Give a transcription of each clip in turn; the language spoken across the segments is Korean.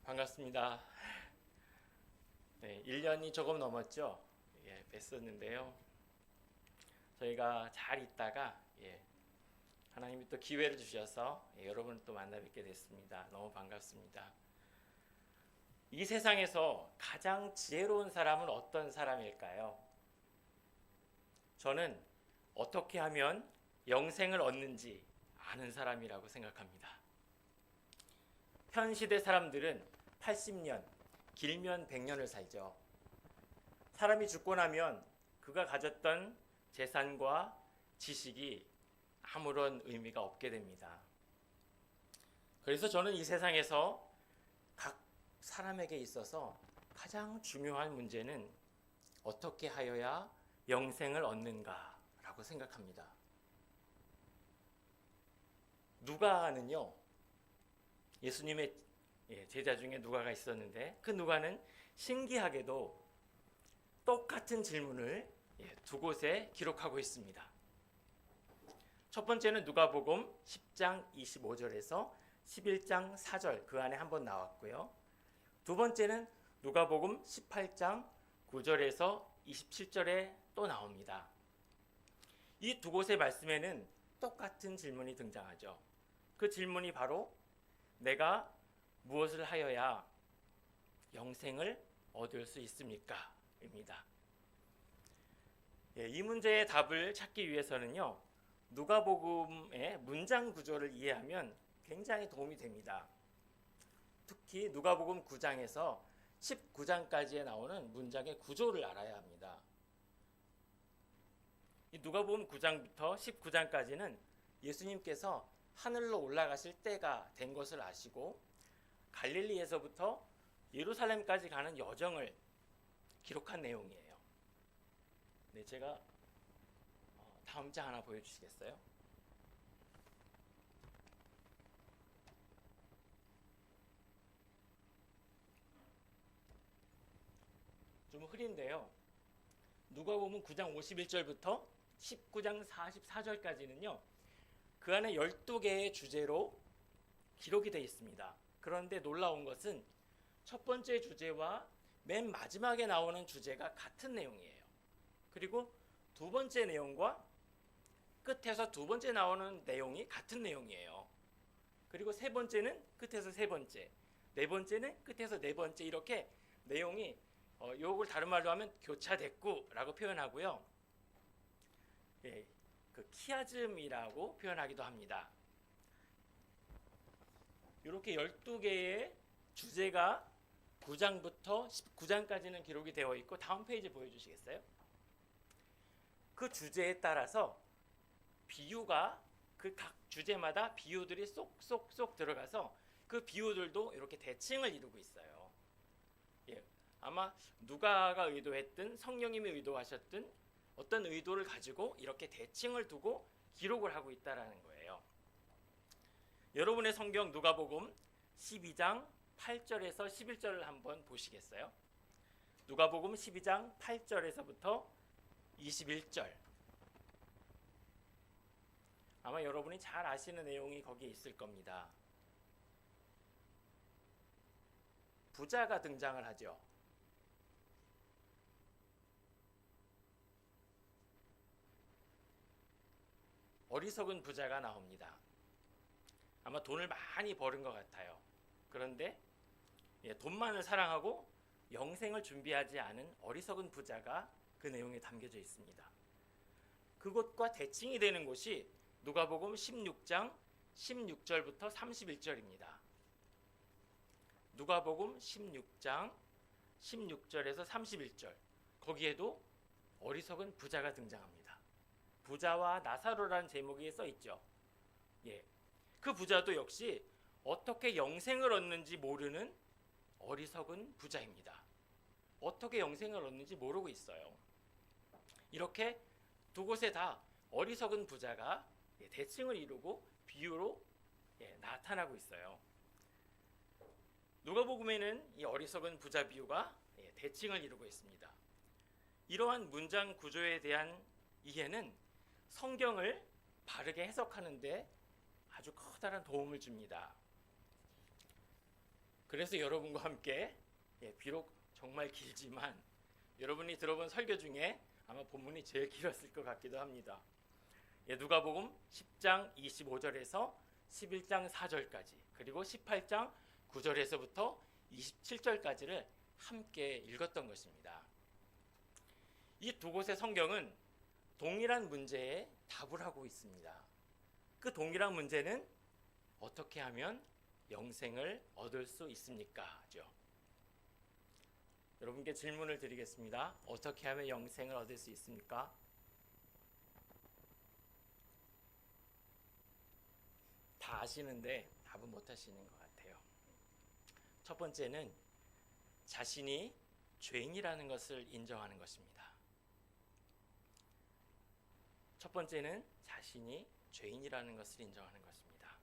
반갑습니다. 네, 1년이 조금 넘었죠. 뵀었는데요. 저희가 잘 있다가 하나님이 또 기회를 주셔서 여러분을 또 만나 뵙게 됐습니다. 너무 반갑습니다. 이 세상에서 가장 지혜로운 사람은 어떤 사람일까요? 저는 어떻게 하면 영생을 얻는지 아는 사람이라고 생각합니다. 현 시대 사람들은 80년, 길면 100년을 살죠. 사람이 죽고 나면 그가 가졌던 재산과 지식이 아무런 의미가 없게 됩니다. 그래서 저는 이 세상에서 각 사람에게 있어서 가장 중요한 문제는 어떻게 하여야 영생을 얻는가라고 생각합니다. 누가는요, 예수님의 제자 중에 누가가 있었는데 그 누가는 신기하게도 똑같은 질문을 두 곳에 기록하고 있습니다. 첫 번째는 누가복음 10장 25절에서 11장 4절 그 안에 한번 나왔고요. 두 번째는 누가복음 18장 9절에서 27절에 또 나옵니다. 이 두 곳의 말씀에는 똑같은 질문이 등장하죠. 그 질문이 바로 내가 무엇을 하여야 영생을 얻을 수 있습니까? 입니다. 이 문제의 답을 찾기 위해서는요, 누가복음의 문장 구조를 이해하면 굉장히 도움이 됩니다. 특히 누가복음 9장에서 19장까지에 나오는 문장의 구조를 알아야 합니다. 이 누가복음 9장부터 19장까지는 예수님께서 하늘로 올라가실 때가 된 것을 아시고 갈릴리에서부터 예루살렘까지 가는 여정을 기록한 내용이에요. 네, 제가 다음 장 하나 보여주시겠어요? 좀 흐린데요. 누가복음 9장 51절부터 19장 44절까지는요. 그 안에 12개의 주제로 기록이 되어 있습니다. 그런데 놀라운 것은 첫 번째 주제와 맨 마지막에 나오는 주제가 같은 내용이에요. 그리고 두 번째 내용과 끝에서 두 번째 나오는 내용이 같은 내용이에요. 그리고 세 번째는 끝에서 세 번째, 네 번째는 끝에서 네 번째, 이렇게 내용이 요걸 다른 말로 하면 교차됐구라고 표현하고요. 그 키아즘이라고 표현하기도 합니다. 이렇게 12개의 주제가 9장부터 19장까지는 기록이 되어 있고, 다음 페이지 보여주시겠어요? 그 주제에 따라서 비유가 그 각 주제마다 비유들이 쏙쏙쏙 들어가서 그 비유들도 이렇게 대칭을 이루고 있어요. 아마 누가가 의도했든 성령님이 의도하셨든 어떤 의도를 가지고 이렇게 대칭을 두고 기록을 하고 있다는 거예요. 여러분의 성경 누가복음 12장 8절에서 11절을 한번 보시겠어요? 누가복음 12장 8절에서부터 21절. 아마 여러분이 잘 아시는 내용이 거기에 있을 겁니다. 부자가 등장을 하죠. 어리석은 부자가 나옵니다. 아마 돈을 많이 벌은 것 같아요. 그런데 돈만을 사랑하고 영생을 준비하지 않은 어리석은 부자가 그 내용에 담겨져 있습니다. 그것과 대칭이 되는 곳이 누가복음 16장 16절부터 31절입니다. 누가복음 16장 16절에서 31절, 거기에도 어리석은 부자가 등장합니다. 부자와 나사로라는 제목이 써 있죠. 그 부자도 역시 어떻게 영생을 얻는지 모르는 어리석은 부자입니다. 어떻게 영생을 얻는지 모르고 있어요. 이렇게 두 곳에 다 어리석은 부자가 대칭을 이루고 비유로 나타나고 있어요. 누가복음에는 이 어리석은 부자 비유가 대칭을 이루고 있습니다. 이러한 문장 구조에 대한 이해는 성경을 바르게 해석하는 데 아주 커다란 도움을 줍니다. 그래서 여러분과 함께 비록 정말 길지만 여러분이 들어본 설교 중에 아마 본문이 제일 길었을 것 같기도 합니다. 누가복음 10장 25절에서 11장 4절까지 그리고 18장 9절에서부터 27절까지를 함께 읽었던 것입니다. 이 두 곳의 성경은 동일한 문제에 답을 하고 있습니다. 그 동일한 문제는 어떻게 하면 영생을 얻을 수 있습니까? 여러분께 질문을 드리겠습니다. 어떻게 하면 영생을 얻을 수 있습니까? 다 아시는데 답은 못 하시는 것 같아요. 첫 번째는 자신이 죄인이라는 것을 인정하는 것입니다. 첫 번째는 자신이 죄인이라는 것을 인정하는 것입니다.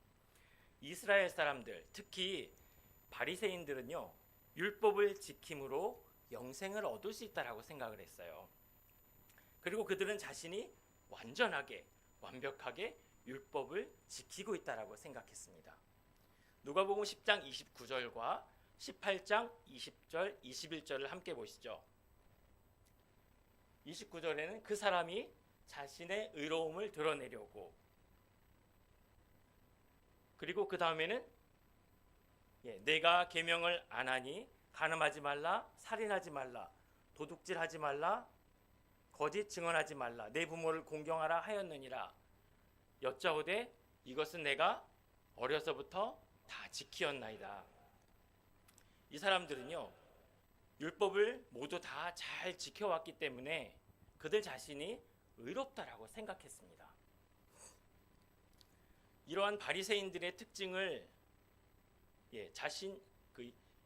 이스라엘 사람들, 특히 바리새인들은요, 율법을 지킴으로 영생을 얻을 수 있다라고 생각을 했어요. 그리고 그들은 자신이 완전하게, 완벽하게 율법을 지키고 있다라고 생각했습니다. 누가복음 10장 29절과 18장 20절, 21절을 함께 보시죠. 29절에는 그 사람이 자신의 의로움을 드러내려고, 그리고 그 다음에는 내가 계명을 안 하니 간음하지 말라, 살인하지 말라, 도둑질하지 말라, 거짓 증언하지 말라, 내 부모를 공경하라 하였느니라. 여짜오되 이것은 내가 어려서부터 다 지키었나이다. 이 사람들은요, 율법을 모두 다 잘 지켜왔기 때문에 그들 자신이 의롭다라고 생각했습니다. 이러한 바리새인들의 특징을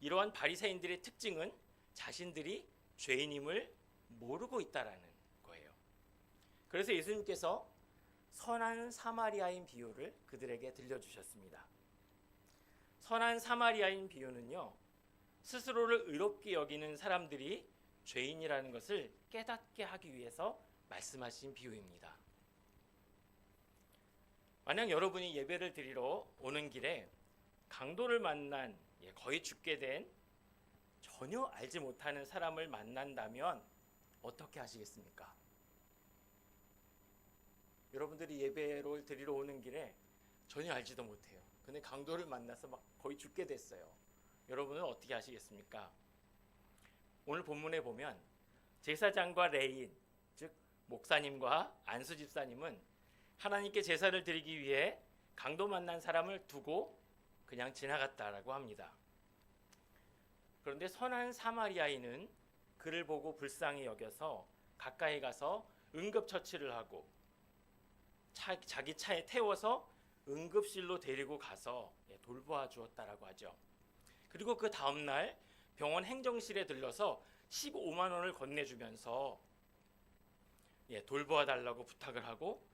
이러한 바리새인들의 특징은 자신들이 죄인임을 모르고 있다라는 거예요. 그래서 예수님께서 선한 사마리아인 비유를 그들에게 들려주셨습니다. 선한 사마리아인 비유는요, 스스로를 의롭게 여기는 사람들이 죄인이라는 것을 깨닫게 하기 위해서 말씀하신 비유입니다. 만약 여러분이 예배를 드리러 오는 길에 강도를 만난, 거의 죽게 된 전혀 알지 못하는 사람을 만난다면 어떻게 하시겠습니까? 여러분들이 예배를 드리러 오는 길에 전혀 알지도 못해요. 근데 강도를 만나서 막 거의 죽게 됐어요. 여러분은 어떻게 하시겠습니까? 오늘 본문에 보면 제사장과 레위인, 즉 목사님과 안수 집사님은 하나님께 제사를 드리기 위해 강도 만난 사람을 두고 그냥 지나갔다라고 합니다. 그런데 선한 사마리아인은 그를 보고 불쌍히 여겨서 가까이 가서 응급처치를 하고 자기 차에 태워서 응급실로 데리고 가서 돌보아 주었다라고 하죠. 그리고 그 다음날 병원 행정실에 들러서 15만 원을 건네주면서 돌보아 달라고 부탁을 하고,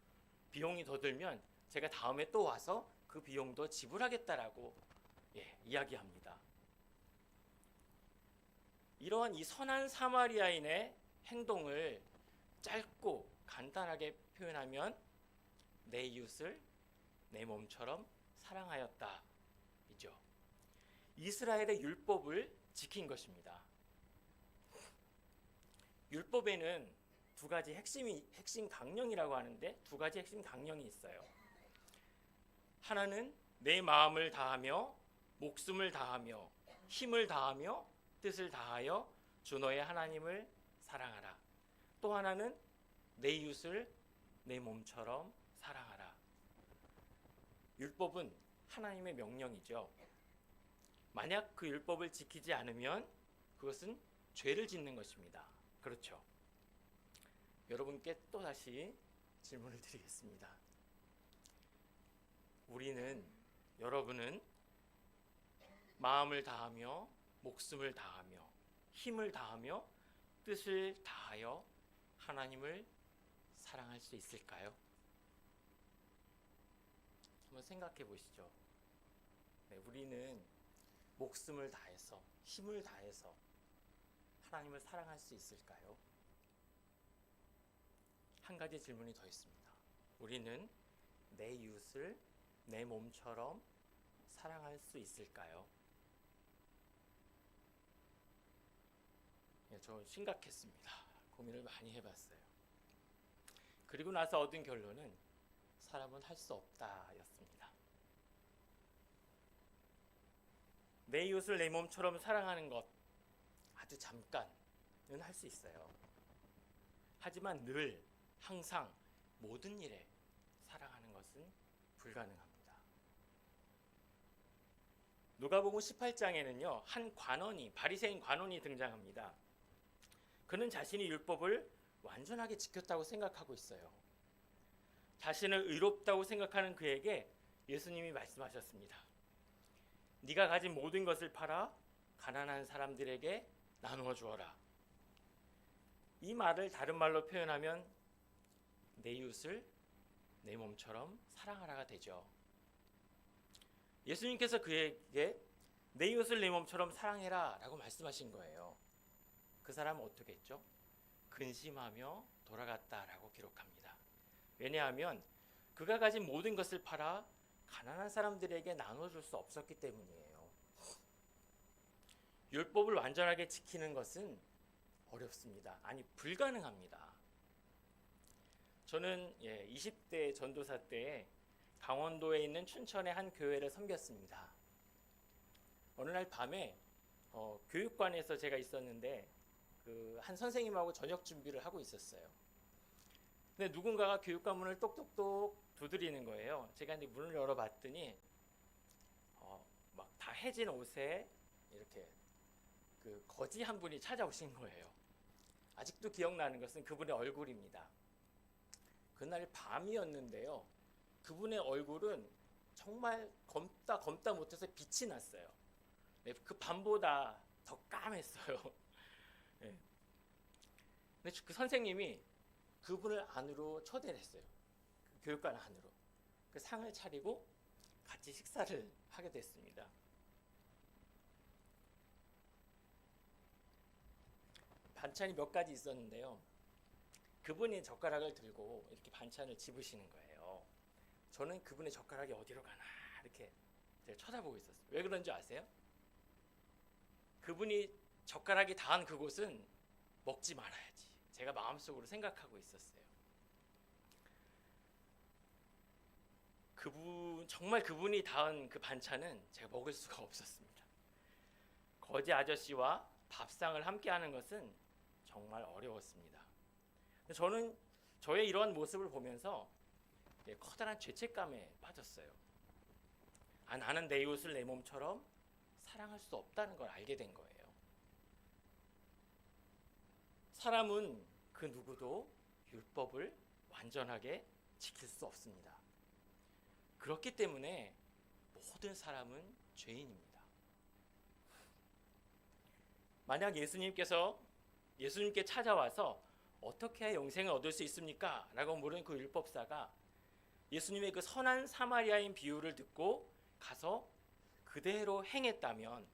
비용이 더 들면 제가 다음에 또 와서 그 비용도 지불하겠다라고 이야기합니다. 이러한 이 선한 사마리아인의 행동을 짧고 간단하게 표현하면 내 이웃을 내 몸처럼 사랑하였다 이죠. 이스라엘의 율법을 지킨 것입니다. 율법에는 두 가지 핵심 강령이라고 하는데 두 가지 핵심 강령이 있어요. 하나는 내 마음을 다하며 목숨을 다하며 힘을 다하며 뜻을 다하여 주 너의 하나님을 사랑하라. 또 하나는 내 이웃을 내 몸처럼 사랑하라. 율법은 하나님의 명령이죠. 만약 그 율법을 지키지 않으면 그것은 죄를 짓는 것입니다. 그렇죠? 여러분께 또 다시 질문을 드리겠습니다. 여러분은 마음을 다하며 목숨을 다하며 힘을 다하며 뜻을 다하여 하나님을 사랑할 수 있을까요? 한번 생각해 보시죠. 우리는 목숨을 다해서 힘을 다해서 하나님을 사랑할 수 있을까요? 한 가지 질문이 더 있습니다. 우리는 내 이웃을 내 몸처럼 사랑할 수 있을까요? 저 심각했습니다. 고민을 많이 해봤어요. 그리고 나서 얻은 결론은 사람은 할 수 없다였습니다. 내 이웃을 내 몸처럼 사랑하는 것 아주 잠깐은 할 수 있어요. 하지만 늘 항상 모든 일에 사랑하는 것은 불가능합니다. 누가복음 18장에는요, 한 관원이, 바리새인 관원이 등장합니다. 그는 자신이 율법을 완전하게 지켰다고 생각하고 있어요. 자신을 의롭다고 생각하는 그에게 예수님이 말씀하셨습니다. 네가 가진 모든 것을 팔아 가난한 사람들에게 나누어 주어라. 이 말을 다른 말로 표현하면 내 이웃을 내 몸처럼 사랑하라가 되죠. 예수님께서 그에게 내 이웃을 내 몸처럼 사랑해라 라고 말씀하신 거예요. 그 사람은 어떻게 했죠? 근심하며 돌아갔다라고 기록합니다. 왜냐하면 그가 가진 모든 것을 팔아 가난한 사람들에게 나눠줄 수 없었기 때문이에요. 율법을 완전하게 지키는 것은 어렵습니다. 아니, 불가능합니다. 저는 20대 전도사 때 강원도에 있는 춘천의 한 교회를 섬겼습니다. 어느 날 밤에 교육관에서 제가 있었는데 그 한 선생님하고 저녁 준비를 하고 있었어요. 근데 누군가가 교육관 문을 똑똑똑 두드리는 거예요. 제가 이제 문을 열어봤더니 막 다 해진 옷에 이렇게 그 거지 한 분이 찾아오신 거예요. 아직도 기억나는 것은 그분의 얼굴입니다. 그날 밤이었는데요. 그분의 얼굴은 정말 검다 못해서 빛이 났어요. 네, 그 밤보다 더 까맸어요. 네. 근데 그 선생님이 그분을 안으로 초대를 했어요. 그 교육관 안으로. 그 상을 차리고 같이 식사를 하게 됐습니다. 반찬이 몇 가지 있었는데요. 그분이 젓가락을 들고 이렇게 반찬을 집으시는 거예요. 저는 그분의 젓가락이 어디로 가나 이렇게 쳐다보고 있었어요. 왜 그런지 아세요? 그분이 젓가락이 닿은 그곳은 먹지 말아야지. 제가 마음속으로 생각하고 있었어요. 정말 그분이 닿은 그 반찬은 제가 먹을 수가 없었습니다. 거지 아저씨와 밥상을 함께 하는 것은 정말 어려웠습니다. 저는 저의 이러한 모습을 보면서 커다란 죄책감에 빠졌어요. 나는 내 이웃을 내 몸처럼 사랑할 수 없다는 걸 알게 된 거예요. 사람은 그 누구도 율법을 완전하게 지킬 수 없습니다. 그렇기 때문에 모든 사람은 죄인입니다. 만약 예수님께 찾아와서 어떻게 해야 영생을 얻을 수 있습니까? 라고 물은 그 율법사가 예수님의 그 선한 사마리아인 비유를 듣고 가서 그대로 행했다면,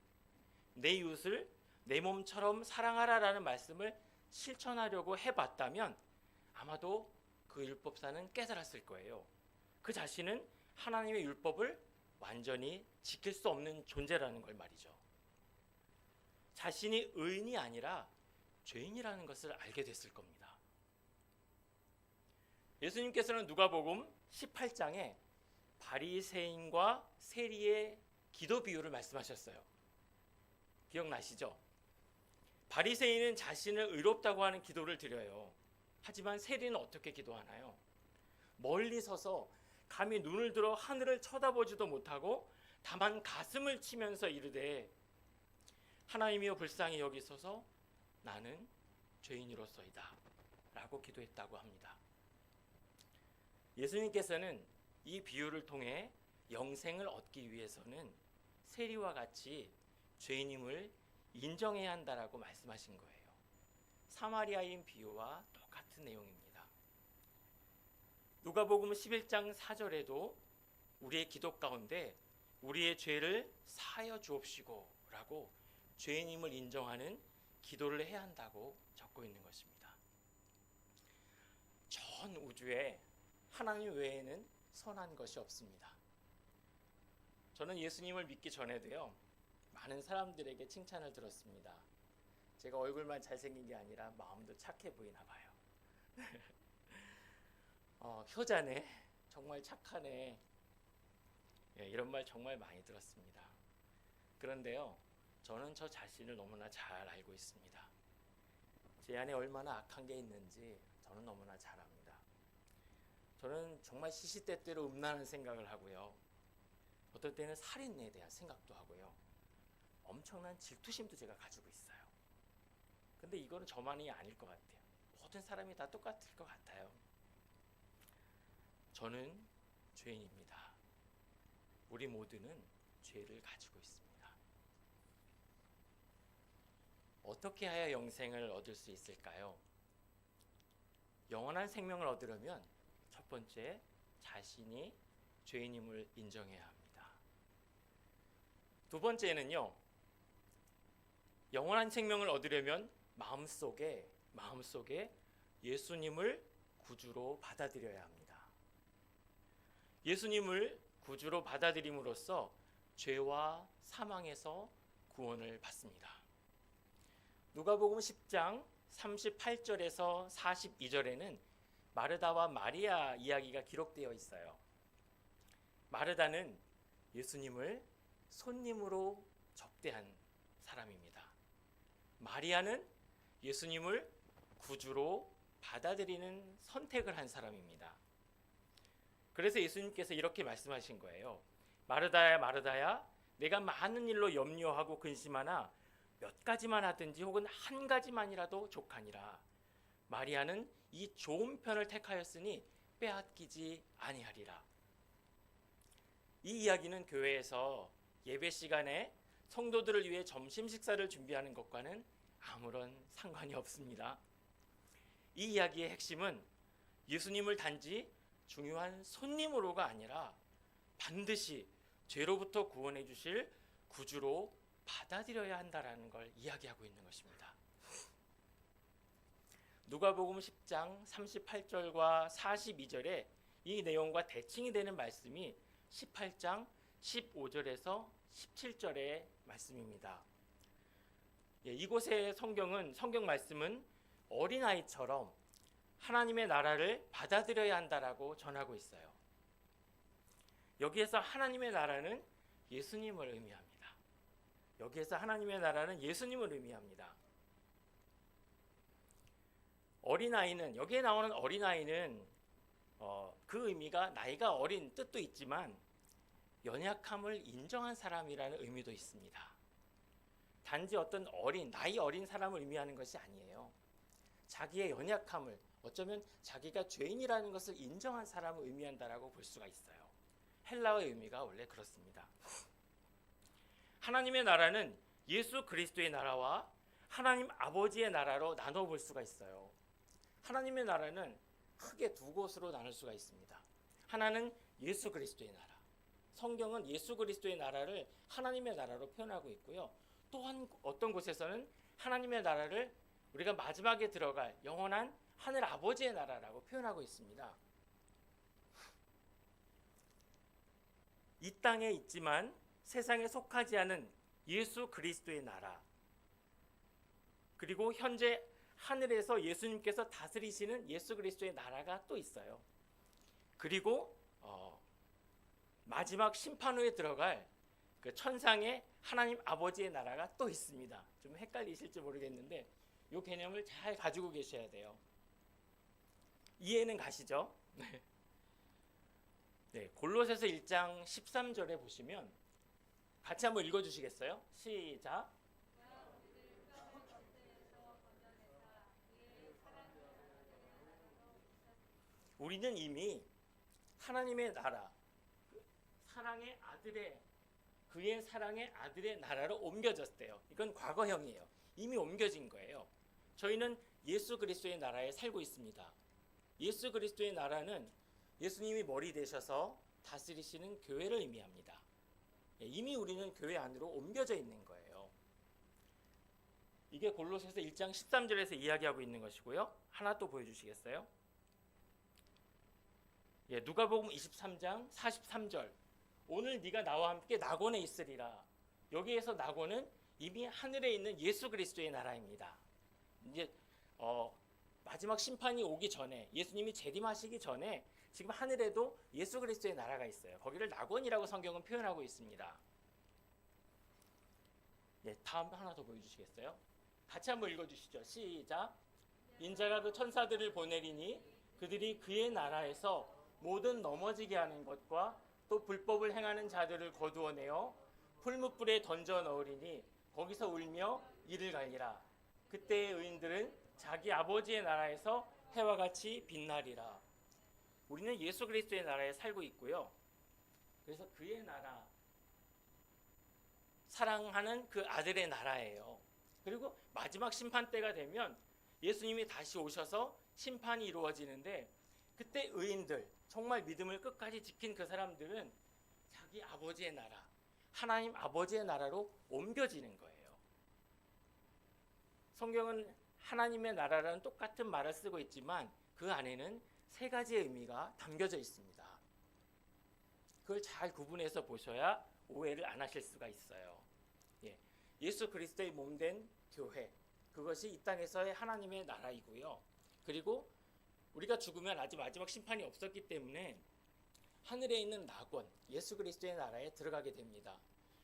내 이웃을 내 몸처럼 사랑하라라는 말씀을 실천하려고 해봤다면 아마도 그 율법사는 깨달았을 거예요. 그 자신은 하나님의 율법을 완전히 지킬 수 없는 존재라는 걸 말이죠. 자신이 의인이 아니라 죄인이라는 것을 알게 됐을 겁니다. 예수님께서는 누가복음 18장에 바리새인과 세리의 기도 비유를 말씀하셨어요. 기억나시죠? 바리새인은 자신을 의롭다고 하는 기도를 드려요. 하지만 세리는 어떻게 기도하나요? 멀리 서서 감히 눈을 들어 하늘을 쳐다보지도 못하고 다만 가슴을 치면서 이르되 하나님이여 불쌍히 여기소서 나는 죄인으로서이다 라고 기도했다고 합니다. 예수님께서는 이 비유를 통해 영생을 얻기 위해서는 세리와 같이 죄인임을 인정해야 한다라고 말씀하신 거예요. 사마리아인 비유와 똑같은 내용입니다. 누가복음 11장 4절에도 우리의 기도 가운데 우리의 죄를 사하여 주옵시고 라고 죄인임을 인정하는 기도를 해야 한다고 적고 있는 것입니다. 전 우주에 하나님 외에는 선한 것이 없습니다. 저는 예수님을 믿기 전에도요, 많은 사람들에게 칭찬을 들었습니다. 제가 얼굴만 잘생긴 게 아니라 마음도 착해 보이나 봐요. 효자네, 정말 착하네. 예, 이런 말 정말 많이 들었습니다. 그런데요, 저는 저 자신을 너무나 잘 알고 있습니다. 제 안에 얼마나 악한 게 있는지 저는 너무나 잘 압니다. 저는 정말 시시때때로 음란한 생각을 하고요. 어떨 때는 살인에 대한 생각도 하고요. 엄청난 질투심도 제가 가지고 있어요. 근데 이거는 저만이 아닐 것 같아요. 모든 사람이 다 똑같을 것 같아요. 저는 죄인입니다. 우리 모두는 죄를 가지고 있습니다. 어떻게 해야 영생을 얻을 수 있을까요? 영원한 생명을 얻으려면 첫 번째, 자신이 죄인임을 인정해야 합니다. 두 번째는요, 영원한 생명을 얻으려면 마음속에 예수님을 구주로 받아들여야 합니다. 예수님을 구주로 받아들임으로써 죄와 사망에서 구원을 받습니다. 누가복음 10장 38절에서 42절에는 마르다와 마리아 이야기가 기록되어 있어요. 마르다는 예수님을 손님으로 접대한 사람입니다. 마리아는 예수님을 구주로 받아들이는 선택을 한 사람입니다. 그래서 예수님께서 이렇게 말씀하신 거예요. 마르다야, 마르다야, 내가 많은 일로 염려하고 근심하나 몇 가지만 하든지 혹은 한 가지만이라도 족하니라. 마리아는 이 좋은 편을 택하였으니 빼앗기지 아니하리라. 이 이야기는 교회에서 예배 시간에 성도들을 위해 점심 식사를 준비하는 것과는 아무런 상관이 없습니다. 이 이야기의 핵심은 예수님을 단지 중요한 손님으로가 아니라 반드시 죄로부터 구원해 주실 구주로 받아들여야 한다라는 걸 이야기하고 있는 것입니다. 누가복음 10장 38절과 42절에 이 내용과 대칭이 되는 말씀이 18장 15절에서 17절의 말씀입니다. 이곳의 성경 말씀은 어린아이처럼 하나님의 나라를 받아들여야 한다라고 전하고 있어요. 여기에서 하나님의 나라는 예수님을 의미합니다. 여기에서 하나님의 나라는 예수님을 의미합니다. 어린아이는, 여기에 나오는 어린아이는 그 의미가 나이가 어린 뜻도 있지만 연약함을 인정한 사람이라는 의미도 있습니다. 단지 어떤 나이 어린 사람을 의미하는 것이 아니에요. 자기의 연약함을, 어쩌면 자기가 죄인이라는 것을 인정한 사람을 의미한다라고 볼 수가 있어요. 헬라어의 의미가 원래 그렇습니다. 하나님의 나라는 예수 그리스도의 나라와 하나님 아버지의 나라로 나눠 볼 수가 있어요. 하나님의 나라는 크게 두 곳으로 나눌 수가 있습니다. 하나는 예수 그리스도의 나라. 성경은 예수 그리스도의 나라를 하나님의 나라로 표현하고 있고요. 또한 어떤 곳에서는 하나님의 나라를 우리가 마지막에 들어갈 영원한 하늘 아버지의 나라라고 표현하고 있습니다. 이 땅에 있지만 세상에 속하지 않은 예수 그리스도의 나라, 그리고 현재 하늘에서 예수님께서 다스리시는 예수 그리스도의 나라가 또 있어요. 그리고 마지막 심판 후에 들어갈 그 천상의 하나님 아버지의 나라가 또 있습니다. 좀 헷갈리실지 모르겠는데 이 개념을 잘 가지고 계셔야 돼요. 이해는 가시죠? 네, 골로새서 1장 13절에 보시면 같이 한번 읽어주시겠어요? 시작. 우리는 이미 하나님의 나라, 그의 사랑의 아들의 나라로 옮겨졌대요. 이건 과거형이에요. 이미 옮겨진 거예요. 저희는 예수 그리스도의 나라에 살고 있습니다. 예수 그리스도의 나라는 예수님이 머리 되셔서 다스리시는 교회를 의미합니다. 이미 우리는 교회 안으로 옮겨져 있는 거예요. 이게 골로새서 1장 13절에서 이야기하고 있는 것이고요. 하나 또 보여주시겠어요? 누가복음 23장 43절. 오늘 네가 나와 함께 낙원에 있으리라. 여기에서 낙원은 이미 하늘에 있는 예수 그리스도의 나라입니다. 이제 마지막 심판이 오기 전에, 예수님이 재림하시기 전에 지금 하늘에도 예수 그리스도의 나라가 있어요. 거기를 낙원이라고 성경은 표현하고 있습니다. 네, 다음 하나 더 보여주시겠어요? 같이 한번 읽어주시죠. 시작. 인자가 그 천사들을 보내리니 그들이 그의 나라에서 모든 넘어지게 하는 것과 또 불법을 행하는 자들을 거두어내어 풀무불에 던져 넣으리니 거기서 울며 이를 갈리라. 그때의 의인들은 자기 아버지의 나라에서 해와 같이 빛나리라. 우리는 예수 그리스도의 나라에 살고 있고요. 그래서 그의 나라, 사랑하는 그 아들의 나라예요. 그리고 마지막 심판 때가 되면 예수님이 다시 오셔서 심판이 이루어지는데, 그때 의인들, 정말 믿음을 끝까지 지킨 그 사람들은 자기 아버지의 나라, 하나님 아버지의 나라로 옮겨지는 거예요. 성경은 하나님의 나라라는 똑같은 말을 쓰고 있지만 그 안에는 세 가지의 의미가 담겨져 있습니다. 그걸 잘 구분해서 보셔야 오해를 안 하실 수가 있어요. 예수 그리스도의 몸된 교회, 그것이 이 땅에서의 하나님의 나라이고요. 그리고 우리가 죽으면 아직 마지막 심판이 없었기 때문에 하늘에 있는 낙원, 예수 그리스도의 나라에 들어가게 됩니다.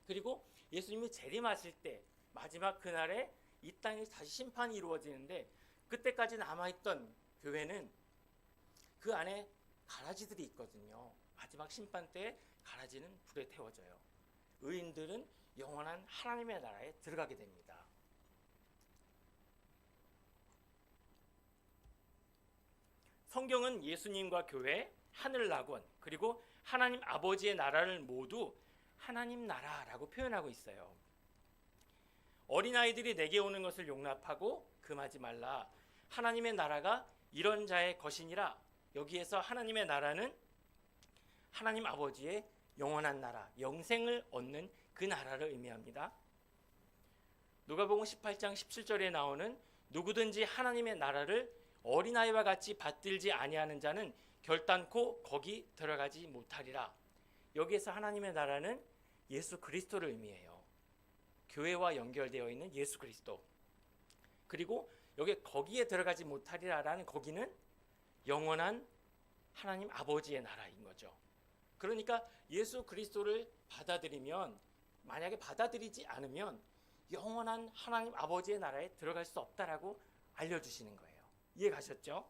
그리고 예수님이 재림하실 때 마지막 그날에 이 땅에 다시 심판이 이루어지는데, 그때까지 남아있던 교회는 그 안에 가라지들이 있거든요. 마지막 심판 때 가라지는 불에 태워져요. 의인들은 영원한 하나님의 나라에 들어가게 됩니다. 성경은 예수님과 교회, 하늘 낙원, 그리고 하나님 아버지의 나라를 모두 하나님 나라라고 표현하고 있어요. 어린아이들이 내게 오는 것을 용납하고 금하지 말라. 하나님의 나라가 이런 자의 것이니라. 여기에서 하나님의 나라는 하나님 아버지의 영원한 나라, 영생을 얻는 그 나라를 의미합니다. 누가복음 18장 17절에 나오는 누구든지 하나님의 나라를 어린아이와 같이 받들지 아니하는 자는 결단코 거기 들어가지 못하리라. 여기에서 하나님의 나라는 예수 그리스도를 의미해요. 교회와 연결되어 있는 예수 그리스도. 그리고 여기 거기에 들어가지 못하리라라는 거기는 영원한 하나님 아버지의 나라인 거죠. 그러니까 예수 그리스도를 받아들이면, 만약에 받아들이지 않으면 영원한 하나님 아버지의 나라에 들어갈 수 없다라고 알려주시는 거예요. 이해 가셨죠?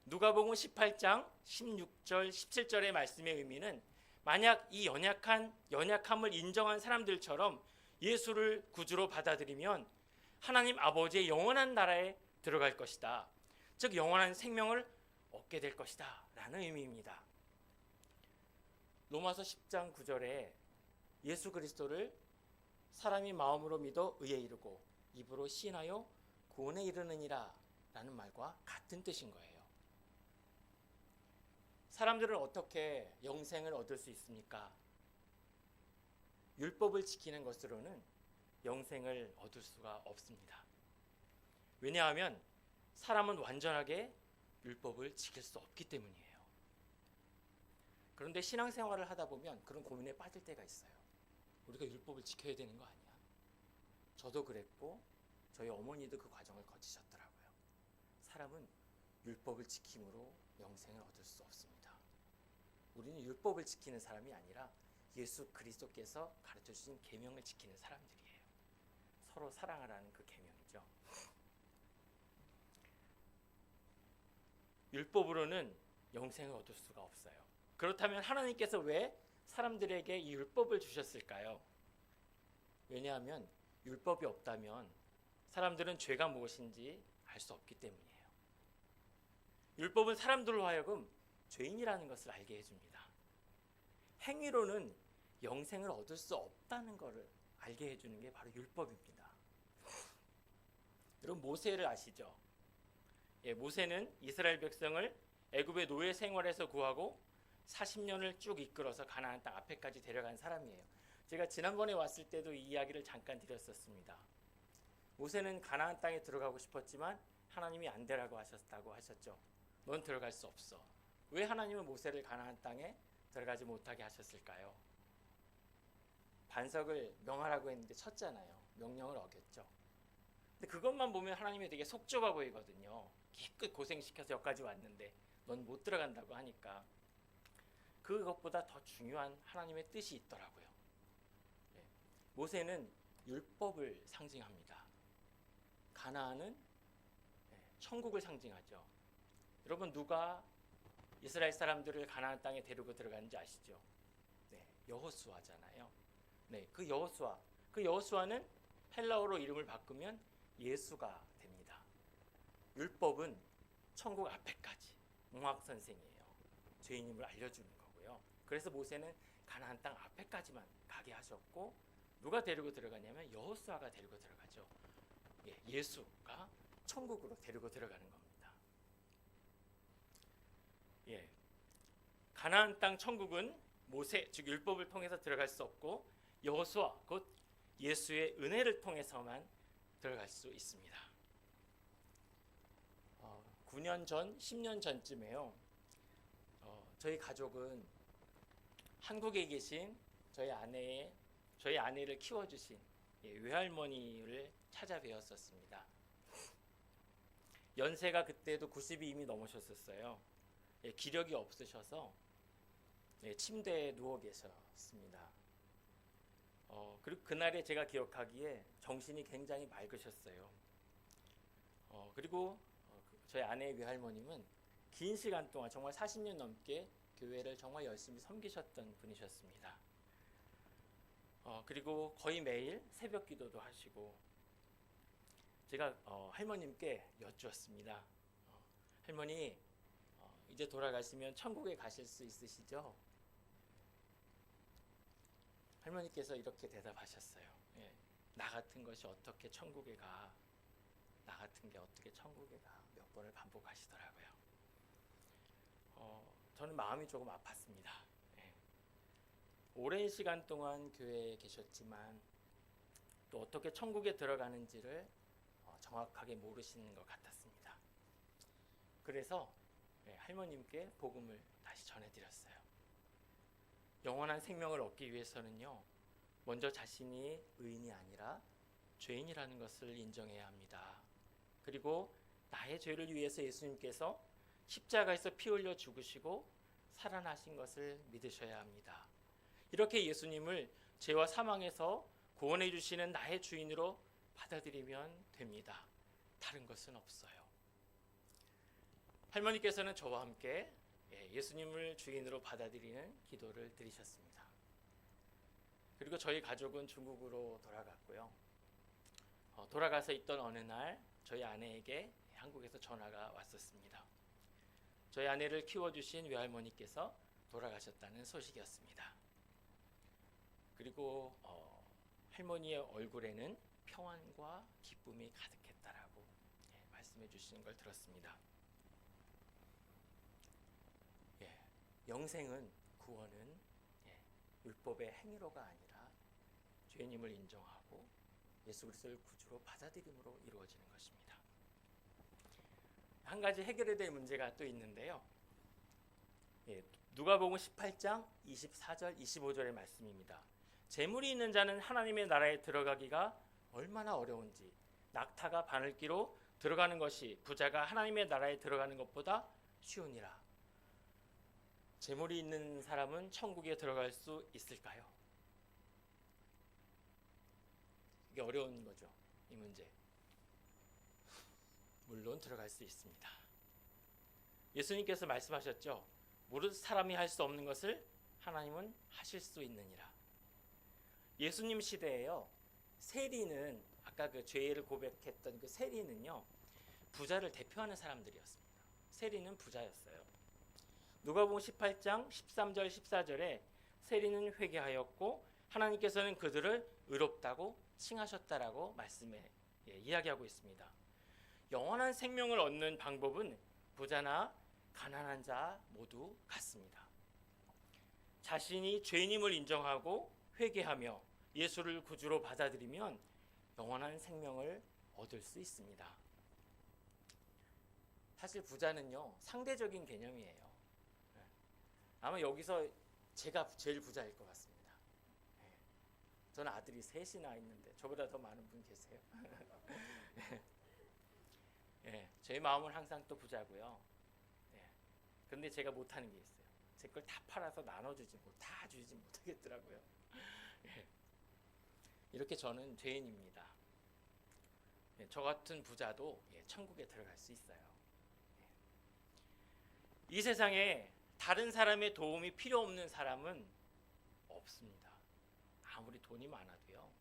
누가복음 18장 16절 17절의 말씀의 의미는, 만약 이 연약함을 인정한 사람들처럼 예수를 구주로 받아들이면 하나님 아버지의 영원한 나라에 들어갈 것이다. 즉 영원한 생명을 얻게 될 것이다 라는 의미입니다. 로마서 10장 9절에 예수 그리스도를 사람이 마음으로 믿어 의에 이르고 입으로 시인하여 구원에 이르느니라 라는 말과 같은 뜻인 거예요. 사람들은 어떻게 영생을 얻을 수 있습니까? 율법을 지키는 것으로는 영생을 얻을 수가 없습니다. 왜냐하면 사람은 완전하게 율법을 지킬 수 없기 때문이에요. 그런데 신앙생활을 하다 보면 그런 고민에 빠질 때가 있어요. 우리가 율법을 지켜야 되는 거 아니야? 저도 그랬고 저희 어머니도 그 과정을 거치셨더라고요. 사람은 율법을 지킴으로 영생을 얻을 수 없습니다. 우리는 율법을 지키는 사람이 아니라 예수 그리스도께서 가르쳐 주신 계명을 지키는 사람들이에요. 서로 사랑하라는 그 계명이죠. 율법으로는 영생을 얻을 수가 없어요. 그렇다면 하나님께서 왜 사람들에게 이 율법을 주셨을까요? 왜냐하면 율법이 없다면 사람들은 죄가 무엇인지 알 수 없기 때문이에요. 율법은 사람들로 하여금 죄인이라는 것을 알게 해줍니다. 행위로는 영생을 얻을 수 없다는 것을 알게 해주는 게 바로 율법입니다. 여러분 모세를 아시죠? 모세는 이스라엘 백성을 애굽의 노예 생활에서 구하고 40년을 쭉 이끌어서 가나안 땅 앞에까지 데려간 사람이에요. 제가 지난번에 왔을 때도 이 이야기를 잠깐 드렸었습니다. 모세는 가나안 땅에 들어가고 싶었지만 하나님이 안 되라고 하셨다고 하셨죠. 넌 들어갈 수 없어. 왜 하나님은 모세를 가나안 땅에 들어가지 못하게 하셨을까요? 반석을 명하라고 했는데 쳤잖아요. 명령을 어겼죠. 근데 그것만 보면 하나님이 되게 속 좁아 보이거든요. 기껏 고생시켜서 여기까지 왔는데 넌 못 들어간다고 하니까 그것보다 더 중요한 하나님의 뜻이 있더라고요. 예. 모세는 율법을 상징합니다. 가나안은 천국을 상징하죠. 여러분 누가 이스라엘 사람들을 가나안 땅에 데리고 들어갔는지 아시죠? 네, 여호수아잖아요. 네, 그 여호수아는 헬라어로 이름을 바꾸면 예수가 됩니다. 율법은 천국 앞에까지 몽학 선생이에요. 죄인임을 알려주는 거고요. 그래서 모세는 가나안 땅 앞에까지만 가게 하셨고 누가 데리고 들어가냐면 여호수아가 데리고 들어가죠. 예, 예수가 천국으로 데리고 들어가는 겁니다. 예, 가나안 땅 천국은 모세 즉 율법을 통해서 들어갈 수 없고 여호수아 곧 예수의 은혜를 통해서만 들어갈 수 있습니다. 9년 전, 10년 전쯤에요. 저희 가족은 한국에 계신 저희 아내를 키워주신 외할머니를 찾아뵈었었습니다. 연세가 그때도 90이 이미 넘으셨었어요. 기력이 없으셔서 침대에 누워 계셨습니다. 그리고 그날에 제가 기억하기에 정신이 굉장히 맑으셨어요. 그리고 저희 아내의 외할머님은 긴 시간 동안 정말 40년 넘게 교회를 정말 열심히 섬기셨던 분이셨습니다. 그리고 거의 매일 새벽 기도도 하시고 제가 할머님께 여쭈었습니다. 할머니 이제 돌아가시면 천국에 가실 수 있으시죠? 할머니께서 이렇게 대답하셨어요. 예, 나 같은 것이 어떻게 천국에 가? 나 같은 게 어떻게 천국에 가? 몇 번을 반복하시더라고요. 저는 마음이 조금 아팠습니다. 예. 오랜 시간 동안 교회에 계셨지만 또 어떻게 천국에 들어가는지를 정확하게 모르시는 것 같았습니다. 그래서 할머님께 복음을 다시 전해드렸어요. 영원한 생명을 얻기 위해서는요, 먼저 자신이 의인이 아니라 죄인이라는 것을 인정해야 합니다. 그리고 나의 죄를 위해서 예수님께서 십자가에서 피 흘려 죽으시고 살아나신 것을 믿으셔야 합니다. 이렇게 예수님을 죄와 사망에서 구원해 주시는 나의 주인으로 받아들이면 됩니다. 다른 것은 없어요. 할머니께서는 저와 함께 예수님을 주인으로 받아들이는 기도를 드리셨습니다. 그리고 저희 가족은 중국으로 돌아갔고요. 돌아가서 있던 어느 날 저희 아내에게 한국에서 전화가 왔었습니다. 저희 아내를 키워주신 외할머니께서 돌아가셨다는 소식이었습니다. 그리고 할머니의 얼굴에는 평안과 기쁨이 가득했다라고 말씀해 주시는 걸 들었습니다. 영생은, 구원은 율법의 행위로가 아니라 죄인임을 인정하고 예수 그리스도를 구주로 받아들임으로 이루어지는 것입니다. 한 가지 해결해야 될 문제가 또 있는데요. 누가복음 18장 24절 25절의 말씀입니다. 재물이 있는 자는 하나님의 나라에 들어가기가 얼마나 어려운지, 낙타가 바늘기로 들어가는 것이 부자가 하나님의 나라에 들어가는 것보다 쉬우니라. 재물이 있는 사람은 천국에 들어갈 수 있을까요? 이게 어려운 거죠, 이 문제. 물론 들어갈 수 있습니다. 예수님께서 말씀하셨죠. 모든 사람이 할 수 없는 것을 하나님은 하실 수 있느니라. 예수님 시대에요, 세리는 아까 그 죄를 고백했던 그 세리는요, 부자를 대표하는 사람들이었습니다. 세리는 부자였어요. 누가복음 18장 13절 14절에 세리는 회개하였고 하나님께서는 그들을 의롭다고 칭하셨다라고 말씀에 이야기하고 있습니다. 영원한 생명을 얻는 방법은 부자나 가난한 자 모두 같습니다. 자신이 죄인임을 인정하고 회개하며 예수를 구주로 받아들이면 영원한 생명을 얻을 수 있습니다. 사실 부자는요, 상대적인 개념이에요. 아마 여기서 제가 제일 부자일 것 같습니다. 저는 아들이 셋이나 있는데 저보다 더 많은 분 계세요. 예, 저희 마음은 항상 또 부자고요. 예, 그런데 제가 못하는 게 있어요. 제 걸 다 팔아서 나눠주지 다 주지 못하겠더라고요. 예, 이렇게 저는 죄인입니다. 예, 저 같은 부자도 천국에 들어갈 수 있어요. 이 세상에 다른 사람의 도움이 필요 없는 사람은 없습니다. 아무리 돈이 많아도요,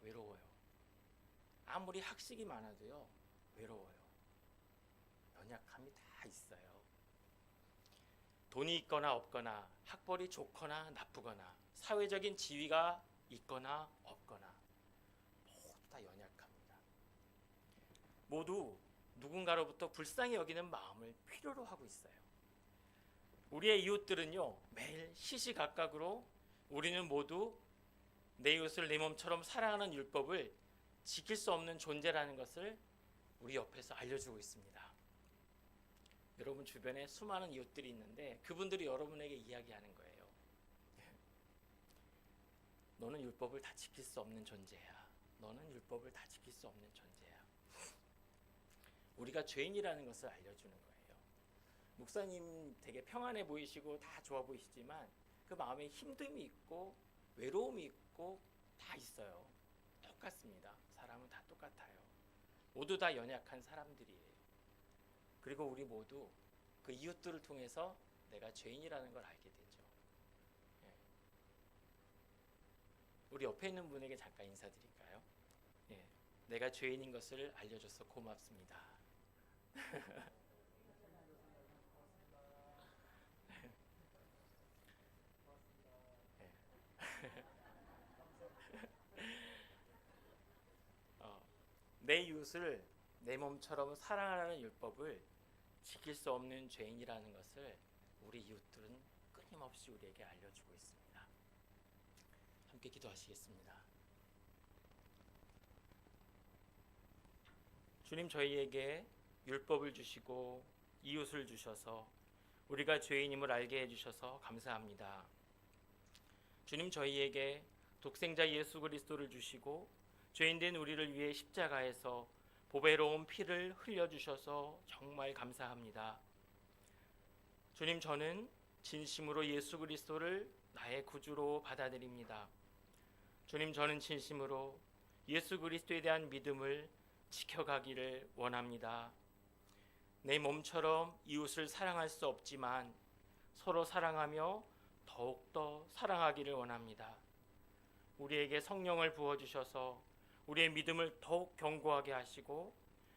외로워요. 아무리 학식이 많아도요, 외로워요. 연약함이 다 있어요. 돈이 있거나 없거나, 학벌이 좋거나 나쁘거나, 사회적인 지위가 있거나 없거나, 모두 다 연약합니다. 모두 누군가로부터 불쌍히 여기는 마음을 필요로 하고 있어요. 우리의 이웃들은요, 매일 시시각각으로 우리는 모두 내 이웃을 내 몸처럼 사랑하는 율법을 지킬 수 없는 존재라는 것을 우리 옆에서 알려주고 있습니다. 여러분 주변에 수많은 이웃들이 있는데 그분들이 여러분에게 이야기하는 거예요. 너는 율법을 다 지킬 수 없는 존재야. 너는 율법을 다 지킬 수 없는 존재야. 우리가 죄인이라는 것을 알려주는 거예요. 목사님 되게 평안해 보이시고 다 좋아 보이시지만 그 마음에 힘듦이 있고 외로움이 있고 다 있어요. 똑같습니다. 사람은 다 똑같아요. 모두 다 연약한 사람들이에요. 그리고 우리 모두 그 이웃들을 통해서 내가 죄인이라는 걸 알게 되죠. 예. 우리 옆에 있는 분에게 잠깐 인사드릴까요? 예. 내가 죄인인 것을 알려줘서 고맙습니다. 내 이웃을 내 몸처럼 사랑하라는 율법을 지킬 수 없는 죄인이라는 것을 우리 이웃들은 끊임없이 우리에게 알려주고 있습니다. 함께 기도하시겠습니다. 주님, 저희에게 율법을 주시고 이웃을 주셔서 우리가 죄인임을 알게 해주셔서 감사합니다. 주님, 저희에게 독생자 예수 그리스도를 주시고 죄인된 우리를 위해 십자가에서 보배로운 피를 흘려주셔서 정말 감사합니다. 주님, 저는 진심으로 예수 그리스도를 나의 구주로 받아들입니다. 주님, 저는 진심으로 예수 그리스도에 대한 믿음을 지켜가기를 원합니다. 내 몸처럼 이웃을 사랑할 수 없지만 서로 사랑하며 더욱더 사랑하기를 원합니다. 우리에게 성령을 부어주셔서 우리의 믿음을 더욱 견고하게 하시고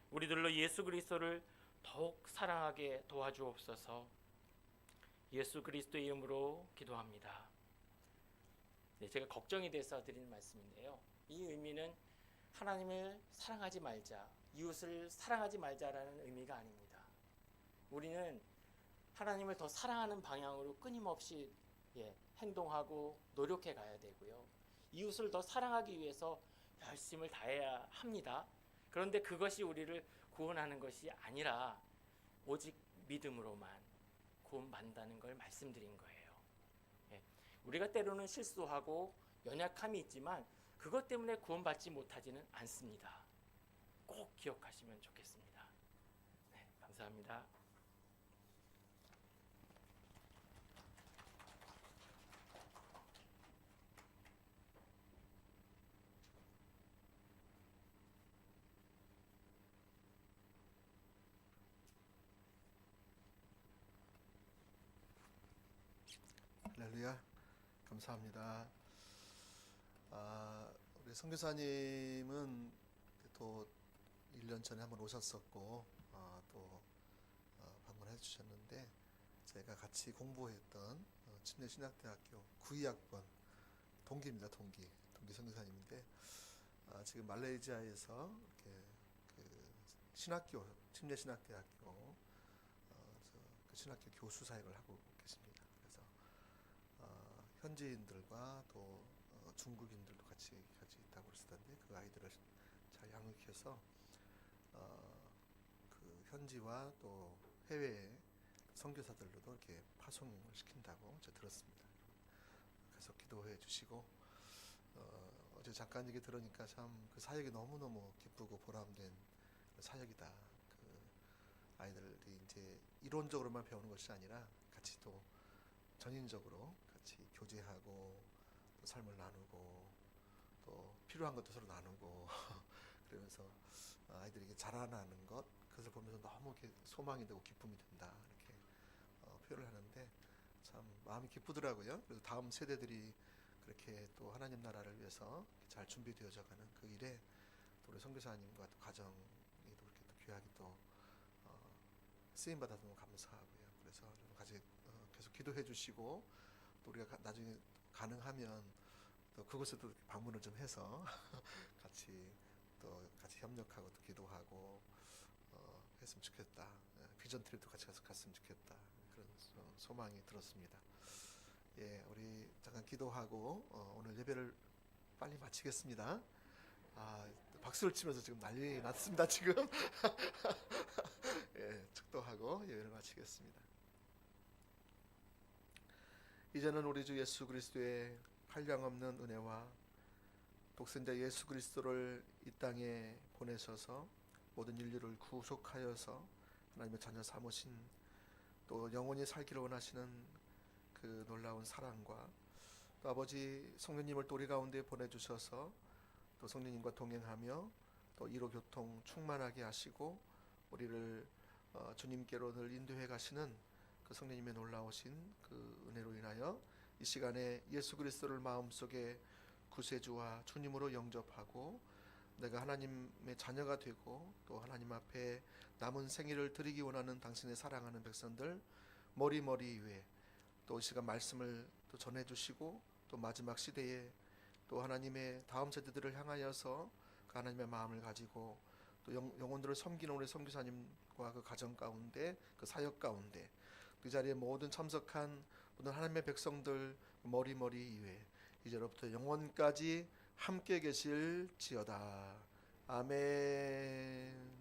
우리들로 예수 그리스도를 더욱 사랑하게 도와주옵소서. 예수 그리스도의 이름으로 기도합니다. 네, 제가 걱정이 돼서 드리는 말씀인데요. 이 의미는 하나님을 사랑하지 말자, 이웃을 사랑하지 말자라는 의미가 아닙니다. 우리는 하나님을 더 사랑하는 방향으로 끊임없이 행동하고 노력해 가야 되고요. 이웃을 더 사랑하기 위해서 열심을 다해야 합니다. 그런데 그것이 우리를 구원하는 것이 아니라 오직 믿음으로만 구원받는다는 걸 말씀드린 거예요. 우리가 때로는 실수하고 연약함이 있지만 그것 때문에 구원받지 못하지는 않습니다. 꼭 기억하시면 좋겠습니다. 네, 감사합니다. 할렐루야, 감사합니다. 우리 선교사님은 또 1년 전에 한번 오셨었고 또 방문해 주셨는데 제가 같이 공부했던 침례신학대학교 92학번 동기입니다. 동기 선교사님인데 지금 말레이시아에서 이렇게 신학교 침례신학대학교 그 신학교 교수 사역을 하고 계십니다. 그래서 현지인들과 또 중국인들도 같이 있다고 그러시던데 그 아이들을 잘 양육해서 그 현지와 또 해외 선교사들로도 이렇게 파송을 시킨다고 제가 들었습니다. 그래서 기도해 주시고 어제 잠깐 얘기 들으니까 참 그 사역이 너무너무 기쁘고 보람된 사역이다. 그 아이들이 이제 이론적으로만 배우는 것이 아니라 같이 또 전인적으로 같이 교제하고 또 삶을 나누고 또 필요한 것도 서로 나누고 그러면서 아이들이 이게 자라나는 것 그것을 보면서 너무 이렇게 소망이 되고 기쁨이 된다 이렇게 표현을 하는데 참 마음이 기쁘더라고요. 그래서 다음 세대들이 그렇게 또 하나님 나라를 위해서 잘 준비되어져 가는 그 일에 또 우리 선교사님과 또 가정이 또 그렇게 또 귀하게 또 쓰임 받아서 너무 감사하고요. 그래서 여러분 같이 계속 기도해 주시고 또 우리가 나중에 가능하면 또 그곳에도 방문을 좀 해서 같이 또 같이 협력하고 또 기도하고 했으면 좋겠다. 비전 트립도 같이 가서 갔으면 좋겠다. 그런 소망이 들었습니다. 예, 우리 잠깐 기도하고 오늘 예배를 빨리 마치겠습니다. 박수를 치면서 지금 난리 났습니다. 지금 예, 축도하고 예배를 마치겠습니다. 이제는 우리 주 예수 그리스도의 한량없는 은혜와 독생자 예수 그리스도를 이 땅에 보내셔서 모든 인류를 구속하여서 하나님의 자녀 삼으신 또 영원히 살기를 원하시는 그 놀라운 사랑과 또 아버지 성령님을 또 우리 가운데 보내주셔서 또 성령님과 동행하며 또 이로 교통 충만하게 하시고 우리를 주님께로 늘 인도해 가시는 그 성령님의 놀라우신 그 은혜로 인하여 이 시간에 예수 그리스도를 마음속에 구세주와 주님으로 영접하고 내가 하나님의 자녀가 되고 또 하나님 앞에 남은 생애를 드리기 원하는 당신의 사랑하는 백성들 머리머리 위에 또 이 시간 말씀을 또 전해주시고 또 마지막 시대에 또 하나님의 다음 세대들을 향하여서 그 하나님의 마음을 가지고 또 영혼들을 섬기는 우리 선교사님과 그 가정 가운데 그 사역 가운데 그 자리에 모든 참석한 모든 하나님의 백성들 머리머리 이외 이제로부터 영원까지 함께 계실지어다. 아멘.